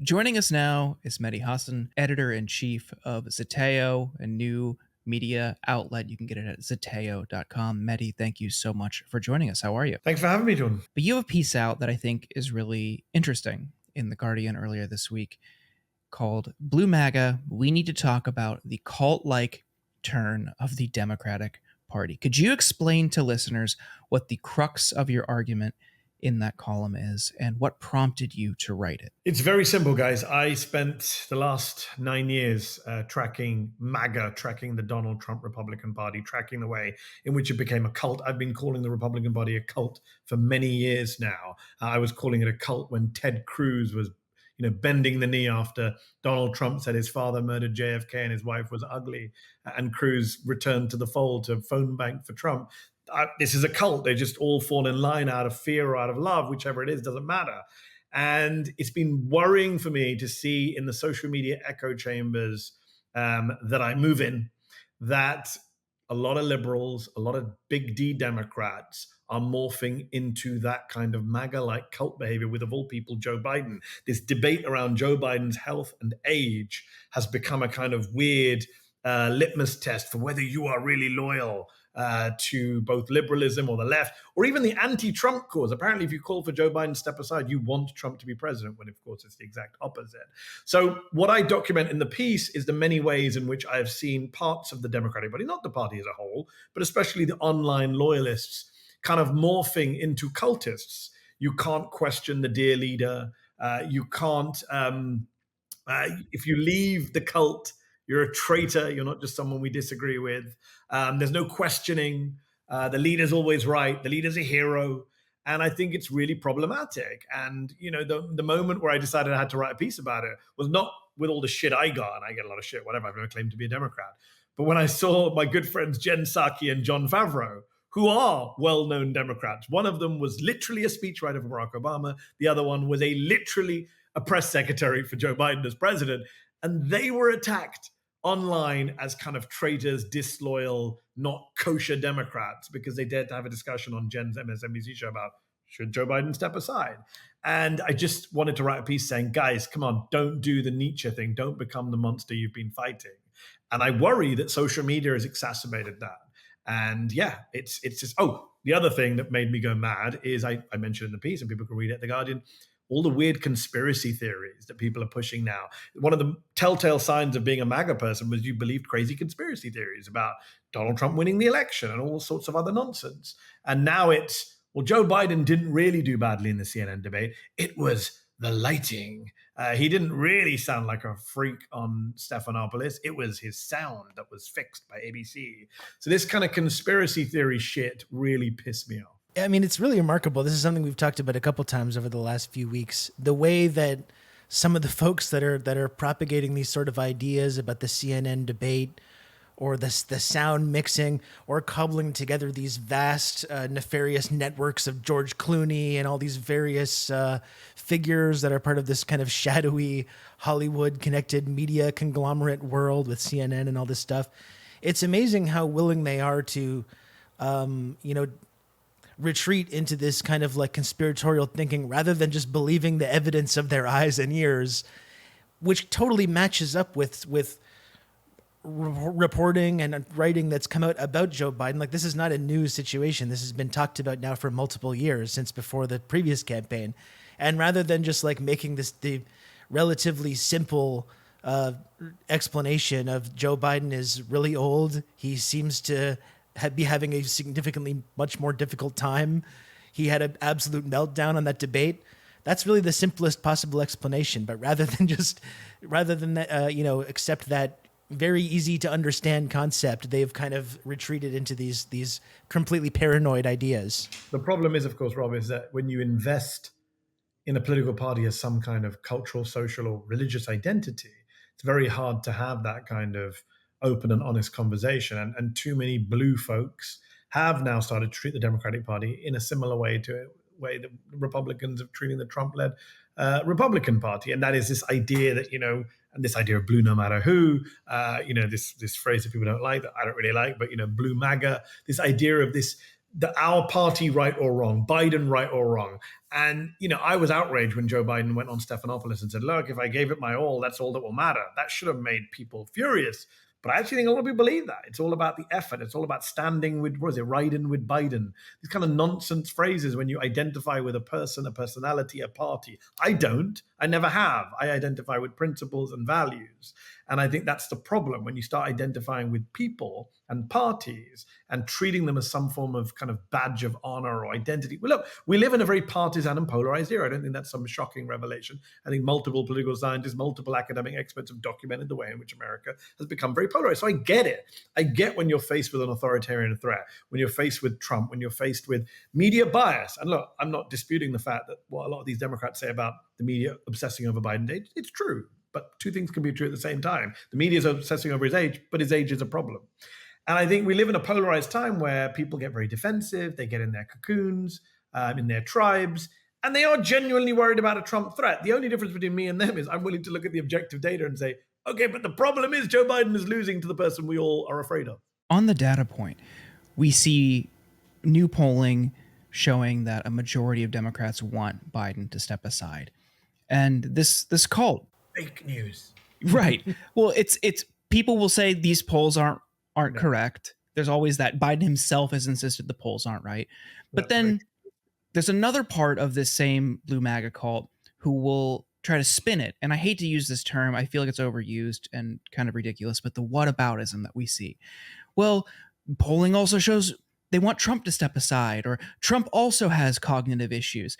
Joining us now is Mehdi Hasan, editor-in-chief of Zeteo, a new media outlet. You can get it at zeteo.com. Mehdi, thank you so much for joining us. How are you? Thanks for having me, John. But you have a piece out that I think is really interesting in The Guardian earlier this week called Blue Maga, We Need to Talk About the Cult-Like Turn of the Democratic Party. Could you explain to listeners what the crux of your argument in that column is and what prompted you to write it? It's very simple, guys. I spent the last 9 years tracking MAGA, tracking the Donald Trump Republican Party, tracking the way in which it became a cult. I've been calling the Republican Party a cult for many years now. I was calling it a cult when Ted Cruz was bending the knee after Donald Trump said his father murdered JFK and his wife was ugly, and Cruz returned to the fold to phone bank for Trump. This is a cult. They just all fall in line out of fear or out of love, whichever it is, doesn't matter. And it's been worrying for me to see in the social media echo chambers that I move in that a lot of liberals, a lot of big D Democrats are morphing into that kind of MAGA-like cult behavior with, of all people, Joe Biden. This debate around Joe Biden's health and age has become a kind of weird litmus test for whether you are really loyal to both liberalism or the left, or even the anti-Trump cause. Apparently, if you call for Joe Biden to step aside, you want Trump to be president, when, of course, it's the exact opposite. So what I document in the piece is the many ways in which I have seen parts of the Democratic Party, not the party as a whole, but especially the online loyalists, kind of morphing into cultists. You can't question the dear leader. You can't, if you leave the cult, you're a traitor. You're not just someone we disagree with. There's no questioning. The leader's always right. The leader's a hero. And I think it's really problematic. And, the moment where I decided I had to write a piece about it was not with all the shit I got, and I get a lot of shit, whatever. I've never claimed to be a Democrat. But when I saw my good friends Jen Psaki and John Favreau, who are well-known Democrats. One of them was literally a speechwriter for Barack Obama. The other one was literally a press secretary for Joe Biden as president. And they were attacked online as kind of traitors, disloyal, not kosher Democrats because they dared to have a discussion on Jen's MSNBC show about should Joe Biden step aside. And I just wanted to write a piece saying, guys, come on, don't do the Nietzsche thing. Don't become the monster you've been fighting. And I worry that social media has exacerbated that. And yeah, it's just, the other thing that made me go mad is I mentioned in the piece, and people can read it at The Guardian, all the weird conspiracy theories that people are pushing now. One of the telltale signs of being a MAGA person was you believed crazy conspiracy theories about Donald Trump winning the election and all sorts of other nonsense. And now it's, well, Joe Biden didn't really do badly in the CNN debate. It was the lighting. He didn't really sound like a freak on Stephanopoulos. It was his sound that was fixed by ABC. So this kind of conspiracy theory shit really pissed me off. I mean, it's really remarkable. This is something we've talked about a couple times over the last few weeks. The way that some of the folks that are propagating these sort of ideas about the CNN debate or the sound mixing or cobbling together these vast nefarious networks of George Clooney and all these various figures that are part of this kind of shadowy Hollywood connected media conglomerate world with CNN and all this stuff. It's amazing how willing they are to, retreat into this kind of like conspiratorial thinking rather than just believing the evidence of their eyes and ears, which totally matches up with reporting and writing that's come out about Joe Biden. Like, this is not a new situation. This has been talked about now for multiple years, since before the previous campaign. And rather than just like making this the relatively simple explanation of Joe Biden is really old, he seems to be having a significantly much more difficult time, he had an absolute meltdown on that debate. That's really the simplest possible explanation. But rather than accept that very easy to understand concept, they've kind of retreated into these completely paranoid ideas. The problem is, of course, Rob, is that when you invest in a political party as some kind of cultural, social, or religious identity, it's very hard to have that kind of open and honest conversation. And too many blue folks have now started to treat the Democratic Party in a similar way to a way that Republicans are treating the Trump-led Republican Party. And that is this idea that, and this idea of blue no matter who, this phrase that people don't like, that I don't really like, but, blue MAGA, this idea of this our party right or wrong, Biden right or wrong. And, I was outraged when Joe Biden went on Stephanopoulos and said, look, if I gave it my all, that's all that will matter. That should have made people furious. But I actually think a lot of people believe that. It's all about the effort. It's all about standing with, riding with Biden. These kind of nonsense phrases when you identify with a person, a personality, a party. I don't. I never have. I identify with principles and values. And I think that's the problem when you start identifying with people and parties and treating them as some form of kind of badge of honor or identity. Well, look, we live in a very partisan and polarized era. I don't think that's some shocking revelation. I think multiple political scientists, multiple academic experts have documented the way in which America has become very polarized. So I get it. I get when you're faced with an authoritarian threat, when you're faced with Trump, when you're faced with media bias. And look, I'm not disputing the fact that what a lot of these Democrats say about the media obsessing over Biden's age, it's true. But two things can be true at the same time. The media is obsessing over his age, but his age is a problem. And I think we live in a polarized time where people get very defensive. They get in their cocoons, in their tribes, and they are genuinely worried about a Trump threat. The only difference between me and them is I'm willing to look at the objective data and say, okay, but the problem is Joe Biden is losing to the person we all are afraid of. On the data point, we see new polling showing that a majority of Democrats want Biden to step aside. And this cult. Fake news. Right. Well, it's people will say these polls aren't correct. There's always that. Biden himself has insisted the polls aren't right. But then there's another part of this same blue MAGA cult who will try to spin it. And I hate to use this term. I feel like it's overused and kind of ridiculous, but the whataboutism that we see. Well, polling also shows they want Trump to step aside, or Trump also has cognitive issues.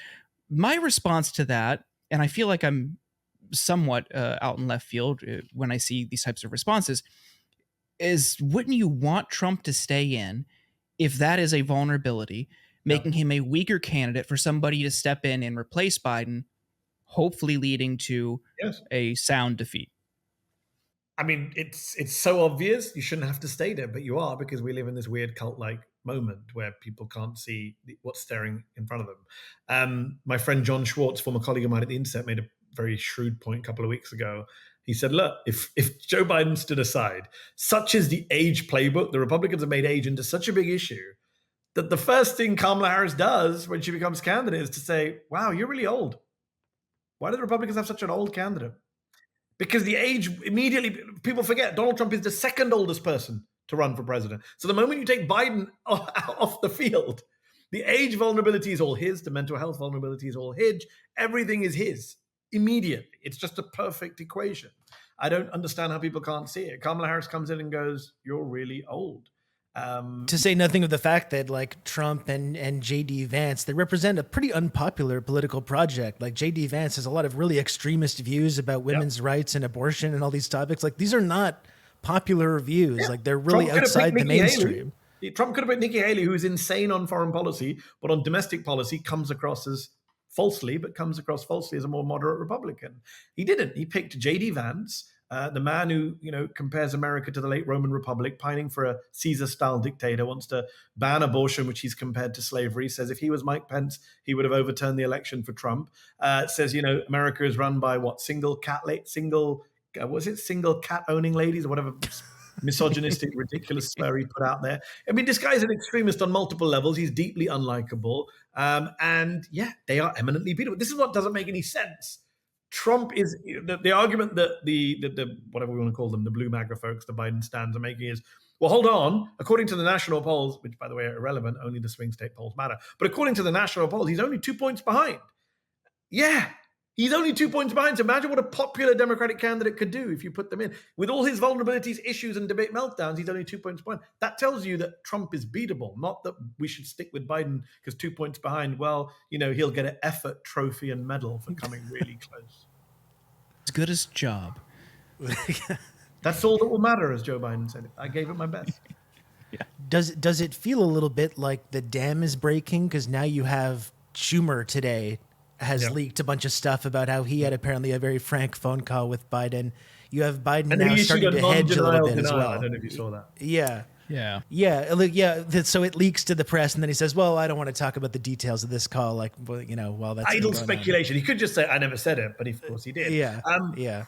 My response to that, and I feel like I'm somewhat out in left field when I see these types of responses, is wouldn't you want Trump to stay in if that is a vulnerability, making him a weaker candidate for somebody to step in and replace Biden, hopefully leading to a sound defeat? I mean, it's so obvious you shouldn't have to stay there, but you are, because we live in this weird cult-like moment where people can't see what's staring in front of them. My friend John Schwartz, former colleague of mine at the Intercept, made a very shrewd point a couple of weeks ago. He said, look, if Joe Biden stood aside, such is the age playbook, the Republicans have made age into such a big issue that the first thing Kamala Harris does when she becomes candidate is to say, wow, you're really old. Why do the Republicans have such an old candidate? Because the age, immediately, people forget Donald Trump is the second oldest person to run for president. So the moment you take Biden off the field, the age vulnerability is all his, the mental health vulnerability is all his, everything is his immediately. It's just a perfect equation. I don't understand how people can't see it. Kamala Harris comes in and goes, you're really old. To say nothing of the fact that like Trump and J.D. Vance, they represent a pretty unpopular political project. Like J.D. Vance has a lot of really extremist views about women's rights and abortion and all these topics. Like these are not popular views. Like they're really outside the mainstream. Trump could have picked Nikki Haley, who is insane on foreign policy, but on domestic policy comes across as falsely as a more moderate Republican. He didn't. He picked J.D. Vance, the man who, compares America to the late Roman Republic, pining for a Caesar-style dictator, wants to ban abortion, which he's compared to slavery, says if he was Mike Pence, he would have overturned the election for Trump. Says, America is run by single cat-owning ladies, or whatever misogynistic, ridiculous slur he put out there. I mean, this guy's an extremist on multiple levels. He's deeply unlikable. And they are eminently beatable. This is what doesn't make any sense. Trump is the argument that the whatever we want to call them, the blue MAGA folks, the Biden stands are making is, well, hold on. According to the national polls, which by the way are irrelevant, only the swing state polls matter. But according to the national polls, he's only 2 points behind. Yeah, he's only 2 points behind. So imagine what a popular Democratic candidate could do if you put them in. With all his vulnerabilities, issues, and debate meltdowns, he's only 2 points behind. That tells you that Trump is beatable, not that we should stick with Biden because 2 points behind, well, he'll get an effort trophy and medal for coming really close. As good as job. That's all that will matter, as Joe Biden said. I gave it my best. Yeah. Does it feel a little bit like the dam is breaking? Because now you have Schumer today has leaked a bunch of stuff about how he had apparently a very frank phone call with Biden. You have Biden and now starting to hedge a little bit as well. I don't know if you saw that. Yeah. So it leaks to the press, and then he says, "Well, I don't want to talk about the details of this call." Like, while that's idle speculation. He could just say, "I never said it," but of course he did. Yeah.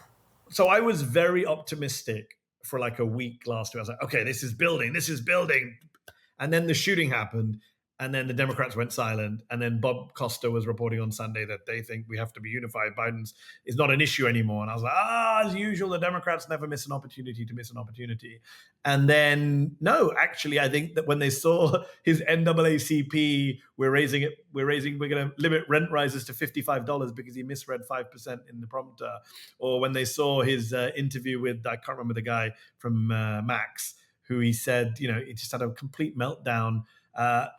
So I was very optimistic for like a week last week. I was like, "Okay, this is building," and then the shooting happened, And then the Democrats went silent. And then Bob Costa was reporting on Sunday that they think we have to be unified. Biden's is not an issue anymore. And I was like, as usual, the Democrats never miss an opportunity to miss an opportunity. And then, no, actually, I think that when they saw his NAACP, we're going to limit rent rises to $55 because he misread 5% in the prompter. Or when they saw his interview with, I can't remember the guy from Max, who he said, he just had a complete meltdown.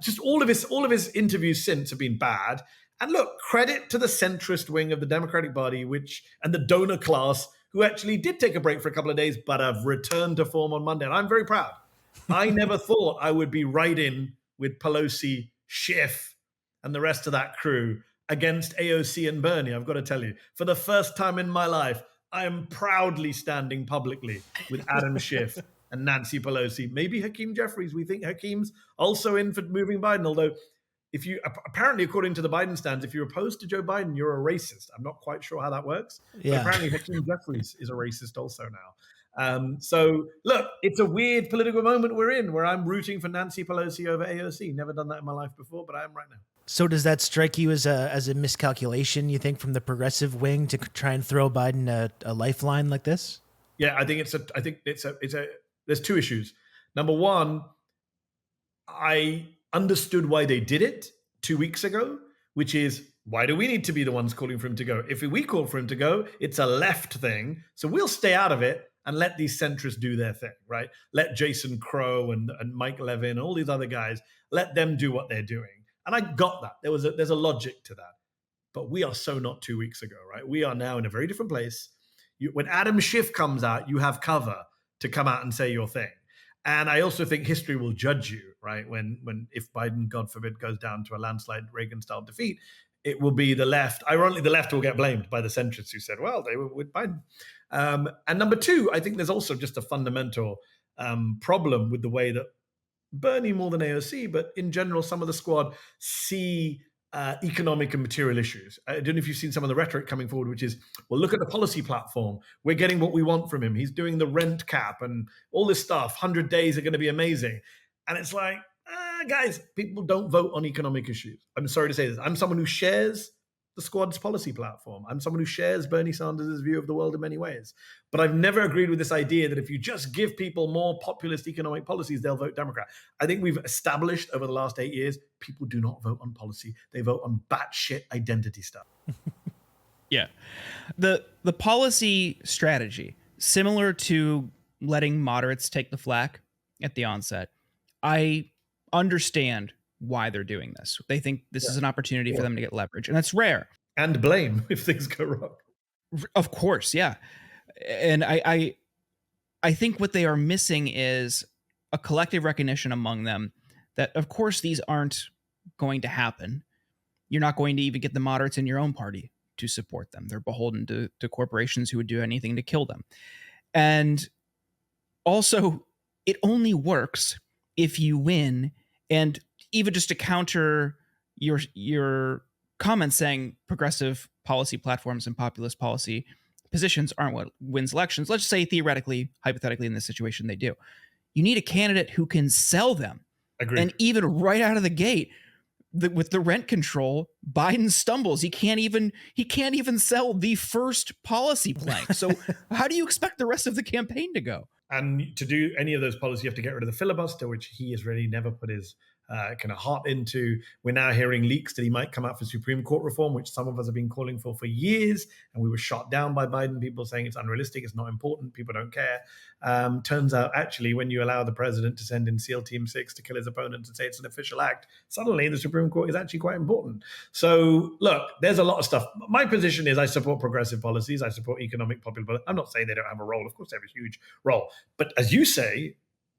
Just all of his interviews since have been bad. And look, credit to the centrist wing of the Democratic Party, and the donor class, who actually did take a break for a couple of days, but have returned to form on Monday. And I'm very proud. I never thought I would be right in with Pelosi, Schiff, and the rest of that crew against AOC and Bernie. I've got to tell you, for the first time in my life, I am proudly standing publicly with Adam Schiff and Nancy Pelosi, maybe Hakeem Jeffries. We think Hakeem's also in for moving Biden, although apparently, according to the Biden stands, if you're opposed to Joe Biden, you're a racist. I'm not quite sure how that works. Yeah. But apparently Hakeem Jeffries is a racist also now. So look, it's a weird political moment we're in where I'm rooting for Nancy Pelosi over AOC. Never done that in my life before, but I am right now. So does that strike you as a miscalculation, you think, from the progressive wing to try and throw Biden a lifeline like this? Yeah, I think there's two issues. Number one, I understood why they did it 2 weeks ago, which is, why do we need to be the ones calling for him to go? If we call for him to go, it's a left thing. So we'll stay out of it and let these centrists do their thing, right? Let Jason Crow and Mike Levin and all these other guys, let them do what they're doing. And I got that. There's a logic to that. But we are so not 2 weeks ago, right? We are now in a very different place. When Adam Schiff comes out, you have cover to come out and say your thing. And I also think history will judge you, right? If Biden, God forbid, goes down to a landslide Reagan-style defeat, it will be the left. Ironically, the left will get blamed by the centrists who said, well, they were with Biden. And number two, I think there's also just a fundamental problem with the way that Bernie more than AOC, but in general, some of the squad see economic and material issues. I don't know if you've seen some of the rhetoric coming forward, which is, well, look at the policy platform. We're getting what we want from him. He's doing the rent cap and all this stuff. 100 days are going to be amazing. And it's like, guys, people don't vote on economic issues. I'm sorry to say this. I'm someone who shares the squad's policy platform. I'm someone who shares Bernie Sanders' view of the world in many ways. But I've never agreed with this idea that if you just give people more populist economic policies, they'll vote Democrat. I think we've established over the last 8 years, people do not vote on policy. They vote on batshit identity stuff. Yeah. The policy strategy, similar to letting moderates take the flak at the onset, I understand why they're doing this. They think this is an opportunity for them to get leverage, and that's rare. And blame if things go wrong. Of course, yeah. And I think what they are missing is a collective recognition among them that, of course, these aren't going to happen. You're not going to even get the moderates in your own party to support them. They're beholden to corporations who would do anything to kill them. And also, it only works if you win. And even just to counter your comments saying progressive policy platforms and populist policy positions aren't what wins elections. Let's say theoretically, hypothetically, in this situation, they do. You need a candidate who can sell them. Agreed. And even right out of the gate, with the rent control, Biden stumbles. He can't even sell the first policy plank. So how do you expect the rest of the campaign to go? And to do any of those policies, you have to get rid of the filibuster, which he has really never put his kind of heart into. We're now hearing leaks that he might come out for Supreme Court reform, which some of us have been calling for years. And we were shot down by Biden, people saying it's unrealistic, it's not important, people don't care. Turns out, actually, when you allow the president to send in SEAL Team 6 to kill his opponents and say it's an official act, suddenly the Supreme Court is actually quite important. So, look, there's a lot of stuff. My position is I support progressive policies. I support economic popular policy. I'm not saying they don't have a role. Of course, they have a huge role. But as you say,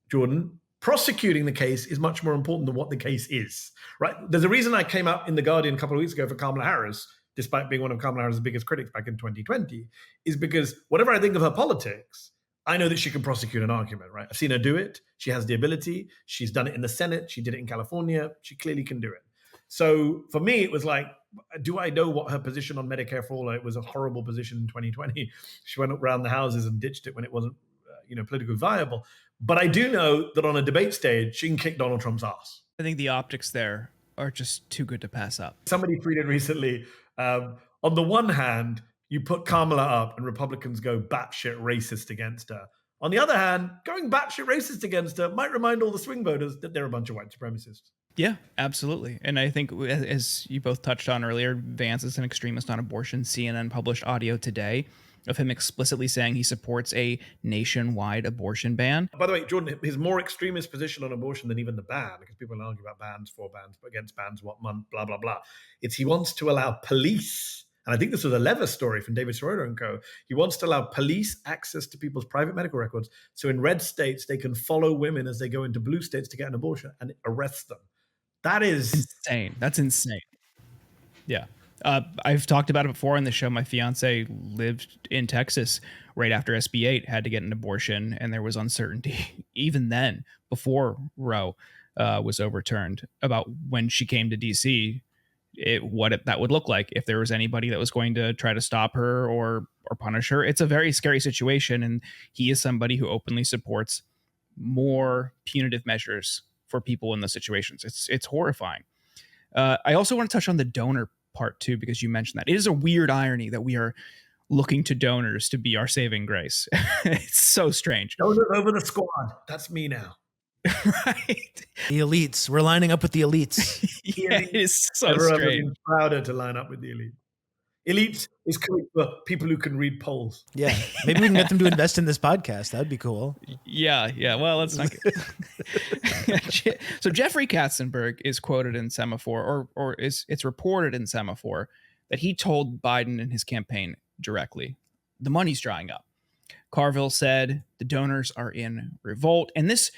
Jordan, prosecuting the case is much more important than what the case is, right? There's a reason I came out in The Guardian a couple of weeks ago for Kamala Harris, despite being one of Kamala Harris' biggest critics back in 2020, is because whatever I think of her politics, I know that she can prosecute an argument, right? I've seen her do it. She has the ability. She's done it in the Senate. She did it in California. She clearly can do it. So for me, it was like, do I know what her position on Medicare for All? It was a horrible position in 2020. She went around the houses and ditched it when it wasn't politically viable. But I do know that on a debate stage, she can kick Donald Trump's ass. I think the optics there are just too good to pass up. Somebody tweeted recently, on the one hand, you put Kamala up and Republicans go batshit racist against her. On the other hand, going batshit racist against her might remind all the swing voters that they're a bunch of white supremacists. Yeah, absolutely. And I think, as you both touched on earlier, Vance is an extremist on abortion. CNN published audio today of him explicitly saying he supports a nationwide abortion ban. By the way, Jordan, his more extremist position on abortion than even the ban, because people argue about bans, for bans, but against bans, what month, blah, blah, blah. It's he wants to allow police, and I think this was a Lever story from David Soroda and co. He wants to allow police access to people's private medical records. So in red states, they can follow women as they go into blue states to get an abortion and arrest them. That is insane. That's insane. Yeah. I've talked about it before on the show. My fiance lived in Texas right after SB 8, had to get an abortion, and there was uncertainty even then, before Roe was overturned, about when she came to DC, that would look like if there was anybody that was going to try to stop her or punish her. It's a very scary situation, and he is somebody who openly supports more punitive measures for people in those situations. It's horrifying. I also want to touch on the donor part too, because you mentioned that. It is a weird irony that we are looking to donors to be our saving grace. It's so strange. Donors over the squad. That's me now. Right. The elites. We're lining up with the elites. Yeah, it is so Never ever strange. been prouder to line up with the elite. Elite is code for people who can read polls. Yeah. Maybe we can get them to invest in this podcast. That'd be cool. Yeah. Well, let's not get... So Jeffrey Katzenberg is quoted in Semaphore, or it's reported in Semaphore, that he told Biden in his campaign directly, the money's drying up. Carville said the donors are in revolt, and this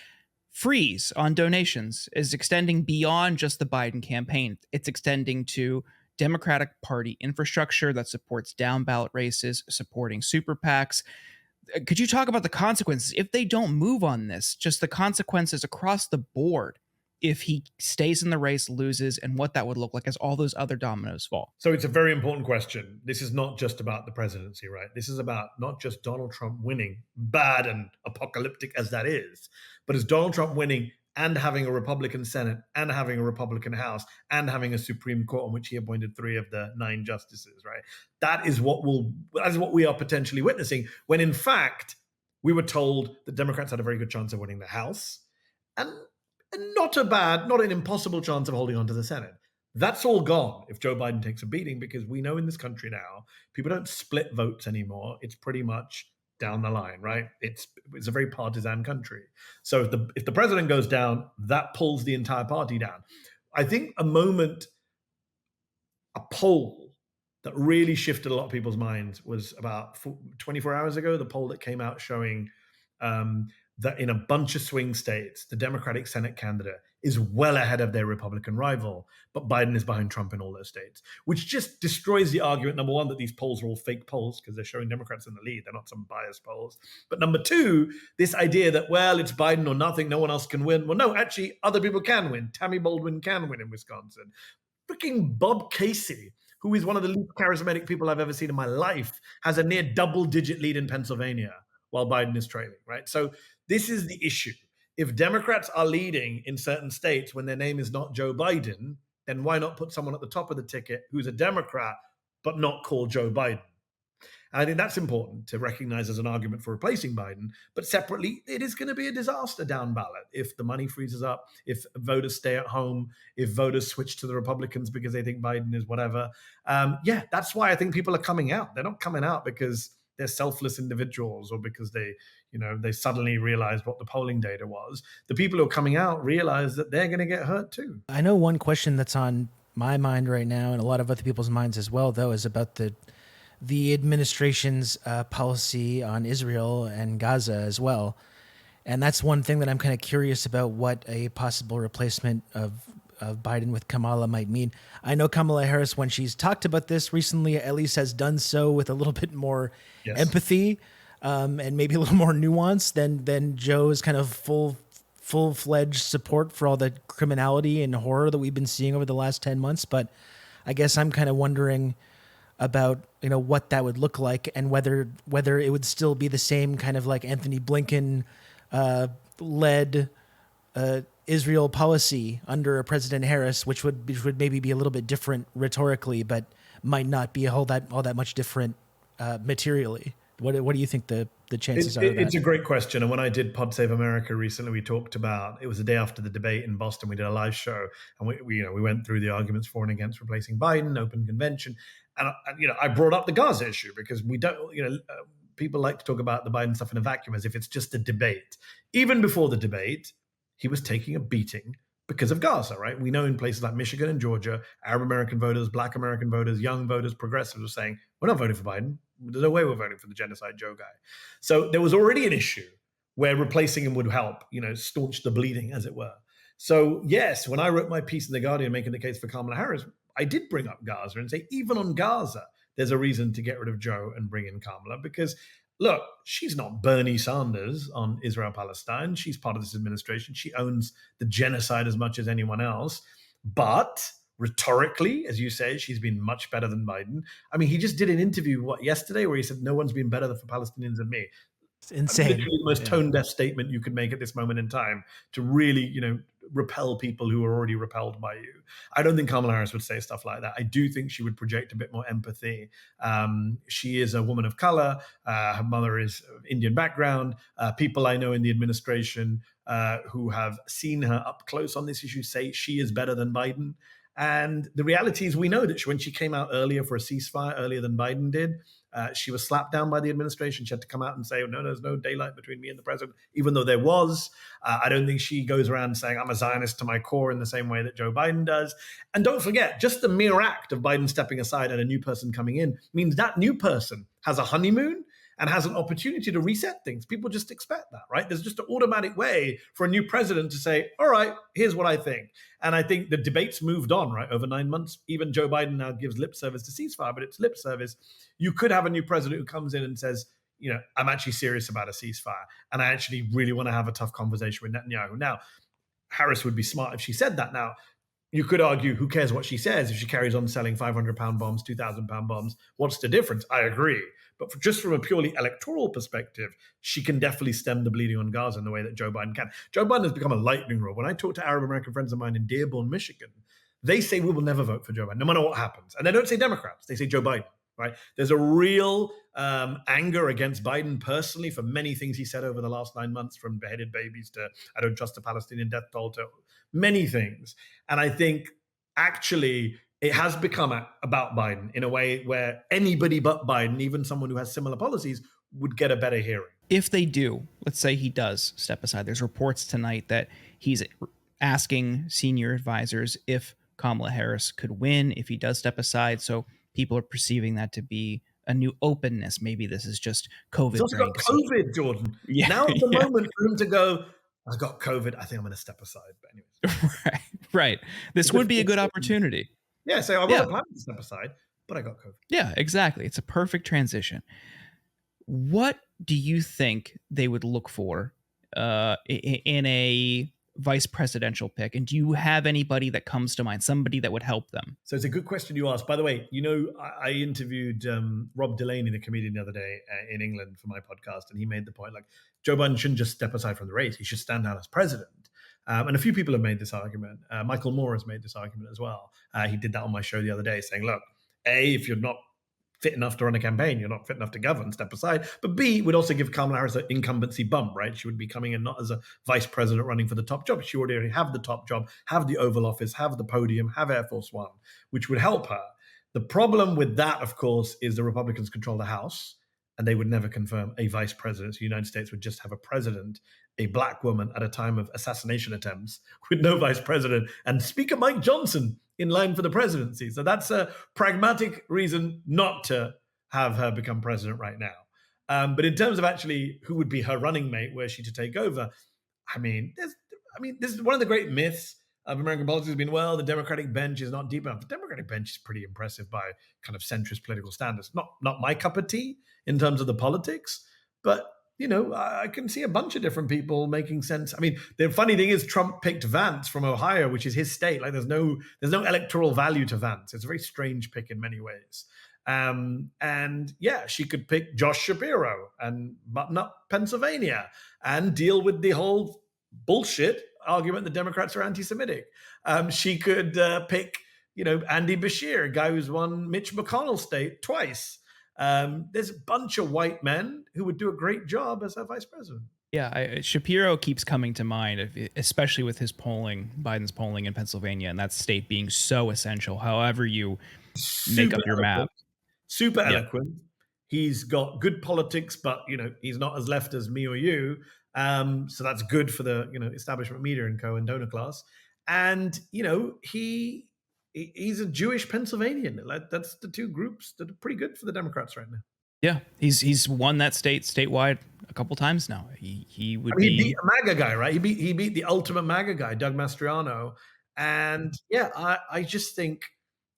freeze on donations is extending beyond just the Biden campaign. It's extending to Democratic Party infrastructure that supports down ballot races, supporting super PACs. Could you talk about the consequences if they don't move on this? Just the consequences across the board if he stays in the race, loses, and what that would look like as all those other dominoes fall. So it's a very important question. This is not just about the presidency, right? This is about not just Donald Trump winning, bad and apocalyptic as that is, but as Donald Trump winning and having a Republican Senate and having a Republican House and having a Supreme Court on which he appointed 3 of the 9 justices, right? That is what we are potentially witnessing, when in fact we were told that Democrats had a very good chance of winning the House and not an impossible chance of holding on to the Senate. That's all gone if Joe Biden takes a beating, because we know in this country now, people don't split votes anymore. It's pretty much down the line, right? It's a very partisan country. So if the president goes down, that pulls the entire party down. I think a poll that really shifted a lot of people's minds was about 24 hours ago, the poll that came out showing that in a bunch of swing states, the Democratic Senate candidate is well ahead of their Republican rival, but Biden is behind Trump in all those states, which just destroys the argument, number one, that these polls are all fake polls because they're showing Democrats in the lead. They're not some biased polls. But number two, this idea that, well, it's Biden or nothing, no one else can win. Well, no, actually, other people can win. Tammy Baldwin can win in Wisconsin. Freaking Bob Casey, who is one of the least charismatic people I've ever seen in my life, has a near double-digit lead in Pennsylvania while Biden is trailing, right? So this is the issue. If Democrats are leading in certain states when their name is not Joe Biden, then why not put someone at the top of the ticket who's a Democrat but not called Joe Biden? And I think that's important to recognize as an argument for replacing Biden. But separately, it is going to be a disaster down ballot if the money freezes up, if voters stay at home, if voters switch to the Republicans because they think Biden is whatever. That's why I think people are coming out. They're not coming out because they're selfless individuals or because they suddenly realized what the polling data was. The people who are coming out realize that they're going to get hurt too. I know one question that's on my mind right now and a lot of other people's minds as well, though, is about the administration's policy on Israel and Gaza as well. And that's one thing that I'm kind of curious about, what a possible replacement of Biden with Kamala might mean. I know Kamala Harris, when she's talked about this recently, at least has done so with a little bit more empathy and maybe a little more nuance than Joe's kind of full-fledged support for all the criminality and horror that we've been seeing over the last 10 months. But I guess I'm kind of wondering about, what that would look like and whether it would still be the same kind of like Anthony Blinken led Israel policy under President Harris, which would maybe be a little bit different rhetorically, but might not be all that much different materially. What do you think the chances are of that? It's a great question. And when I did Pod Save America recently, we talked about, it was the day after the debate in Boston. We did a live show, and we went through the arguments for and against replacing Biden, open convention, and I brought up the Gaza issue because we don't, people like to talk about the Biden stuff in a vacuum as if it's just a debate. Even before the debate, he was taking a beating because of Gaza, right? We know in places like Michigan and Georgia, Arab American voters, Black American voters, young voters, progressives were saying, we're not voting for Biden. There's no way we're voting for the genocide Joe guy. So there was already an issue where replacing him would help, staunch the bleeding, as it were. So yes, when I wrote my piece in The Guardian making the case for Kamala Harris, I did bring up Gaza and say, even on Gaza, there's a reason to get rid of Joe and bring in Kamala because, look, she's not Bernie Sanders on Israel-Palestine. She's part of this administration. She owns the genocide as much as anyone else. But rhetorically, as you say, she's been much better than Biden. I mean, he just did an interview, yesterday, where he said, no one's been better for Palestinians than me. It's insane. Literally the most tone-deaf statement you could make at this moment in time to really, repel people who are already repelled by you. I don't think Kamala Harris would say stuff like that. I do think she would project a bit more empathy. She is a woman of color. Her mother is of Indian background. People I know in the administration who have seen her up close on this issue say she is better than Biden. And the reality is we know that when she came out earlier for a ceasefire, earlier than Biden did, she was slapped down by the administration. She had to come out and say, no, there's no daylight between me and the president, even though there was. I don't think she goes around saying, I'm a Zionist to my core in the same way that Joe Biden does. And don't forget, just the mere act of Biden stepping aside and a new person coming in means that new person has a honeymoon and has an opportunity to reset things. People just expect that, right? There's just an automatic way for a new president to say, all right, here's what I think. And I think the debate's moved on, right, over 9 months. Even Joe Biden now gives lip service to ceasefire, but it's lip service. You could have a new president who comes in and says, I'm actually serious about a ceasefire, and I actually really want to have a tough conversation with Netanyahu. Now, Harris would be smart if she said that. Now, you could argue, who cares what she says if she carries on selling 500-pound bombs, 2,000-pound bombs? What's the difference? I agree. But just from a purely electoral perspective, she can definitely stem the bleeding on Gaza in the way that Joe Biden can. Joe Biden has become a lightning rod. When I talk to Arab American friends of mine in Dearborn, Michigan, they say we will never vote for Joe Biden, no matter what happens. And they don't say Democrats. They say Joe Biden, right? There's a real anger against Biden personally for many things he said over the last 9 months, from beheaded babies to I don't trust the Palestinian death toll to many things. And I think actually it has become about Biden in a way where anybody but Biden, even someone who has similar policies, would get a better hearing. If they do, let's say he does step aside. There's reports tonight that he's asking senior advisors if Kamala Harris could win if he does step aside. So people are perceiving that to be a new openness. Maybe this is just COVID. He's also got COVID, Jordan. Yeah, now is the moment for him to go, I got COVID. I think I'm going to step aside. But anyways. Right. This would be a good opportunity. Yeah, so I wasn't planning to step aside, but I got COVID. Yeah, exactly. It's a perfect transition. What do you think they would look for in a vice presidential pick? And do you have anybody that comes to mind, somebody that would help them? So it's a good question you asked. By the way, I interviewed Rob Delaney, the comedian, the other day in England for my podcast, and he made the point, like, Joe Biden shouldn't just step aside from the race. He should stand down as president. And a few people have made this argument. Michael Moore has made this argument as well. He did that on my show the other day, saying, look, A, if you're not fit enough to run a campaign, you're not fit enough to govern, step aside. But B, would also give Kamala Harris an incumbency bump, right? She would be coming in not as a vice president running for the top job. She would already have the top job, have the Oval Office, have the podium, have Air Force One, which would help her. The problem with that, of course, is the Republicans control the House, and they would never confirm a vice president. So the United States would just have a president, a black woman at a time of assassination attempts with no vice president, and Speaker Mike Johnson in line for the presidency. So that's a pragmatic reason not to have her become president right now. But in terms of actually who would be her running mate, were she to take over, this is one of the great myths of American politics has been, well, the Democratic bench is not deep enough. The Democratic bench is pretty impressive by kind of centrist political standards. Not my cup of tea in terms of the politics, but I can see a bunch of different people making sense. I mean, the funny thing is Trump picked Vance from Ohio, which is his state. Like there's no electoral value to Vance. It's a very strange pick in many ways. And yeah, she could pick Josh Shapiro and button up Pennsylvania and deal with the whole bullshit argument the Democrats are anti-Semitic. She could pick, Andy Bashir, a guy who's won Mitch McConnell's state twice. There's a bunch of white men who would do a great job as our vice president. Yeah, Shapiro keeps coming to mind, especially with his polling, Biden's polling in Pennsylvania, and that state being so essential. However, you make Super up your map. eloquent. Super Yeah. eloquent. He's got good politics, but he's not as left as me or you. So that's good for the establishment media and co and donor class. And he's a Jewish Pennsylvanian. That's the two groups that are pretty good for the Democrats right now. Yeah, he's won that statewide a couple times now. He would He be beat a MAGA guy, right? He beat the ultimate MAGA guy, Doug Mastriano. And yeah, I just think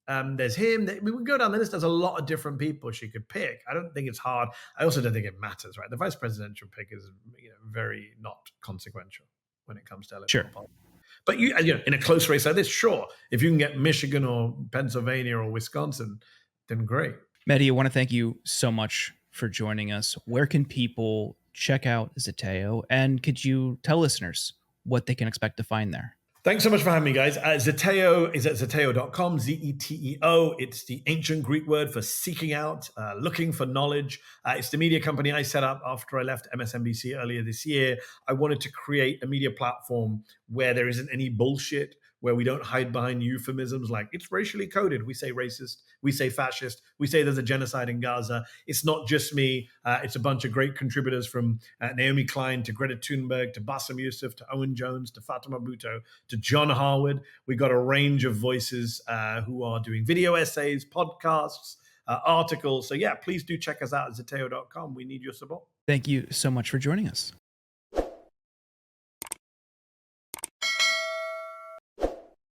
there's him. We would go down the list. There's a lot of different people she could pick. I don't think it's hard. I also don't think it matters, right? The vice presidential pick is very not consequential when it comes to electoral politics. But in a close race like this, sure, if you can get Michigan or Pennsylvania or Wisconsin, then great. Mehdi, I want to thank you so much for joining us. Where can people check out Zeteo? And could you tell listeners what they can expect to find there? Thanks so much for having me, guys. Zeteo is at zeteo.com, Zeteo. It's the ancient Greek word for seeking out, looking for knowledge. It's the media company I set up after I left MSNBC earlier this year. I wanted to create a media platform where there isn't any bullshit, where we don't hide behind euphemisms like it's racially coded. We say racist, we say fascist, we say there's a genocide in Gaza. It's not just me. It's a bunch of great contributors from Naomi Klein to Greta Thunberg to Bassem Youssef to Owen Jones to Fatima Bhutto to John Harwood. We got a range of voices who are doing video essays, podcasts, articles. So yeah, please do check us out at zeteo.com. We need your support. Thank you so much for joining us.